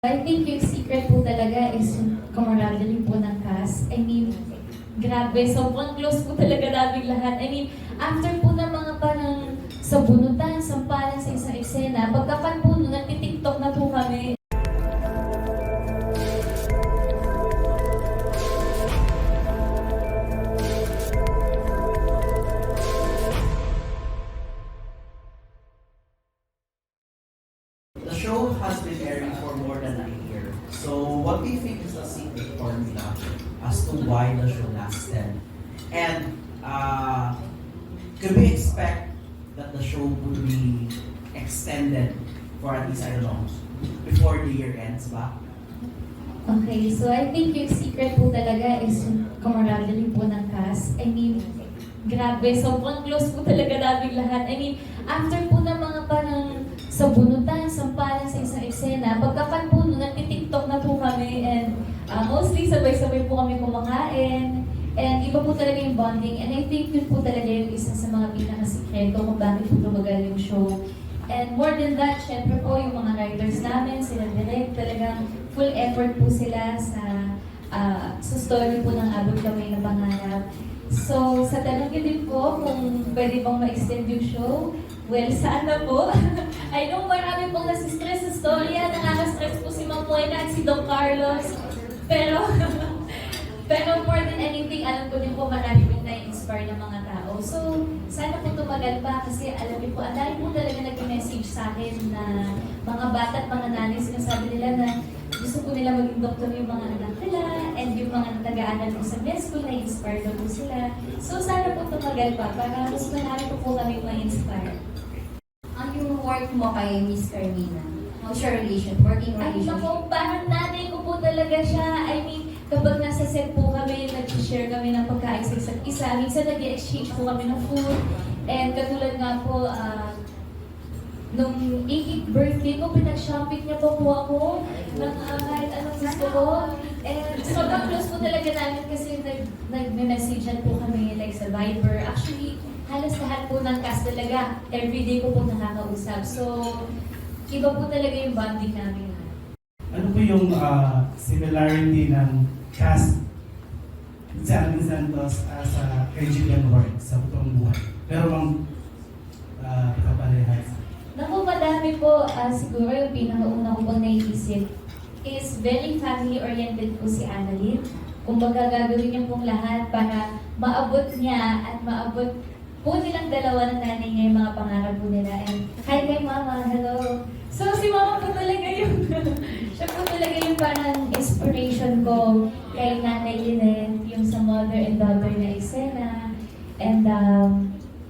I think yung secret po talaga is yung camaraderie po ng cast. I mean, grabe, sobrang close po talaga namin lahat. I mean, after po ng mga parang sabunutan, sampalan sa isang eksena, pagkapan po nun, nagtitiktok na po kami. The show has been airing for more than a year. So what do you think is the secret formula as to why the show lasted? And could we expect that the show would be extended for at least, I don't know, before the year ends ba? Okay, so I think yung secret po talaga is yung camaraderie po ng cast. I mean, grabe, sobrang close po talaga namin lahat. I mean, after po ng mga parang sabunutan, sampalan sa isang eksena, pagkapan po nun, nagtitiktok na po kami and mostly sabay-sabay po kami kumakain. And iba po talaga yung bonding. And I think yun po talaga yung isa sa mga pinakasikreto kung bakit po tumagal yung show. And more than that, syempre po yung mga writers namin, sila direct, talagang full effort po sila sa story po ng Abot Kamay na Pangarap. So, sa tanong ko din po kung pwede bang ma-extend yung show, well, sana po. I know marami pong nasistress sa storya, nakaka-stress po si Ma'am Moena at si Don Carlos. Pero more than anything, alam ko din po marami pong na-inspire ng mga tao. So, sana po tumagal pa kasi alam niyo po, ang dami po talaga nag-message sa akin na mga bata at mga nanay, sinasabi nila na gusto po nila maging doktor yung mga anak nila and yung mga nag-aaral po sa med school, na-inspire na po sila. So, sana po tumagal pa para mas marami po kami ma-inspire. Ang yung work mo kay Miss Carmina, how's your working Ay, relationship? naku, parang nanay ko po talaga siya. I mean, kapag nasa set po kami, nag-share kami ng pagkain sa isa't isa. Minsan nag-exchange po kami ng food. And katulad nga po, nung 80th birthday ko, pinag-shopping niya po ako ng kahit anong gusto ko. And sobrang close po talaga namin kasi nag-messagean po kami like sa Viber. Actually, halos lahat po ng cast talaga. Everyday ko po nakakausap. So, iba po talaga yung bonding namin. Ano po yung similarity ng cast si Alvin Santos sa kay Jillian Ward sa totoong buhay? Pero bang kaparehas? Naku, madami po. Siguro yung pinakauna ko pang naiisip is very family-oriented po si Annalyn. Kumbaga gagawin niya pong lahat para maabot niya at maabot po nilang dalawa ng nanay niya yung mga pangarap po nila. And hi kay Mama, hello. So si Mama po talaga yung, siya po talaga yung parang inspiration ko kay Nanay Lynette, yung sa mother and daughter na eksena. And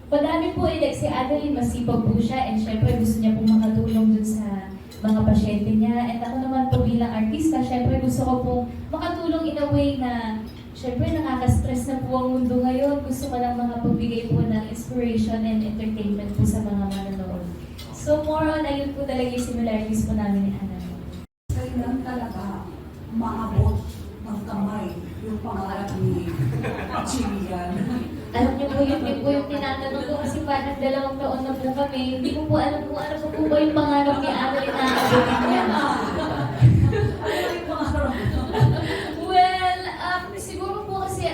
madami po like si Adeline, masipag po siya and syempre gusto niya po makatulong dun sa mga pasyente niya. And ako naman po bilang artista, syempre gusto ko po makatulong in a way na syempre nakaka-stress na po ang mundo ngayon. Gusto ko lang makapagbigay po ng inspiration and entertainment po sa mga manonood. So more on, ayun po talaga yung similarities po namin ni Ana. Kailan talaga maabot ng kamay yung pangarap ni Jillian? Alam niyo po, yun din po yung tinatanong ko kasi parang 2 taon na po kami. Hindi ko po alam kung ano po ba yung pangarap ni Ana na naabutin niya. Well, siguro po kasi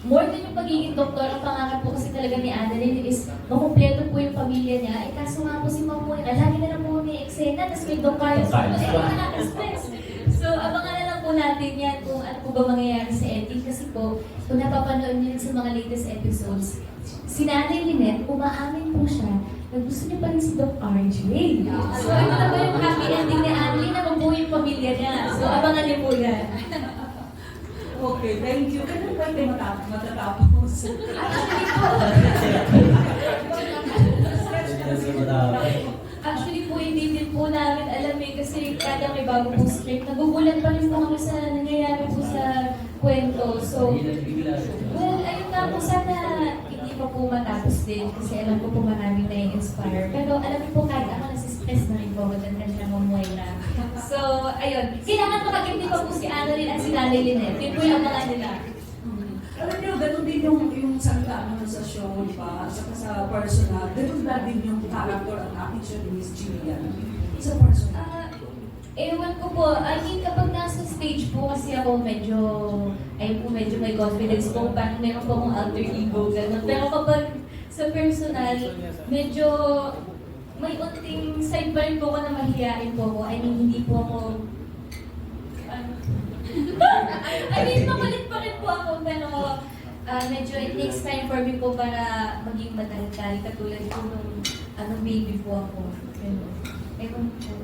more than yung pagiging doktor, ang pangarap po kasi talaga ni Annalyn is makumpleto po yung pamilya niya. Eh kaso nga po si Ma'am Moena, lagi na lang po may eksena, tapos may Don Carlos po, nakaka-stress. So, abangan na lang po natin yan kung ano po ba mangyayari sa ending. Kasi po, kung napapanood niyo sa mga latest episodes, si Nanay Lynette, umaamin po siya na gusto niya pa rin si Doc RJ. So, ito na ba yung happy ending ni Annalyn na mabuo yung pamilya niya. So, abangan niyo po yan. Okay, thank you. Kailan ba ito matatapos? Actually po, hindi din po namin alam kasi kada may bago po script. Nagugulat pa rin po kami sa nangyayari po sa kwento. So, well, ayun nga po, sana hindi pa po matapos din kasi alam ko po maraming na-inspire. Pero alam ko po, kahit ako nasi-stress na rin po ako dyan kanina mamuhay na. So, ayun. Kailangan makagindi pa po si Annalyn at si Nanay Lynette. Yun po yung mga nila. Alam niyo, ganun din yung salita mo sa show, di ba? Saka sa personal, ganun ba din yung character at attitude ni Miss Jillian sa personal? Ewan ko po, I mean kapag nasa stage po kasi ako medyo may confidence po, parang meron po akong alter ego, gano'n. Pero kapag sa personal, medyo may unting side pa rin po ako na mahihain po ako. I mean, hindi po ako, I mean, makulit pa rin po ako, pero medyo it takes time for me po para maging madali-dali katulad po nung baby po ako. Ewan po.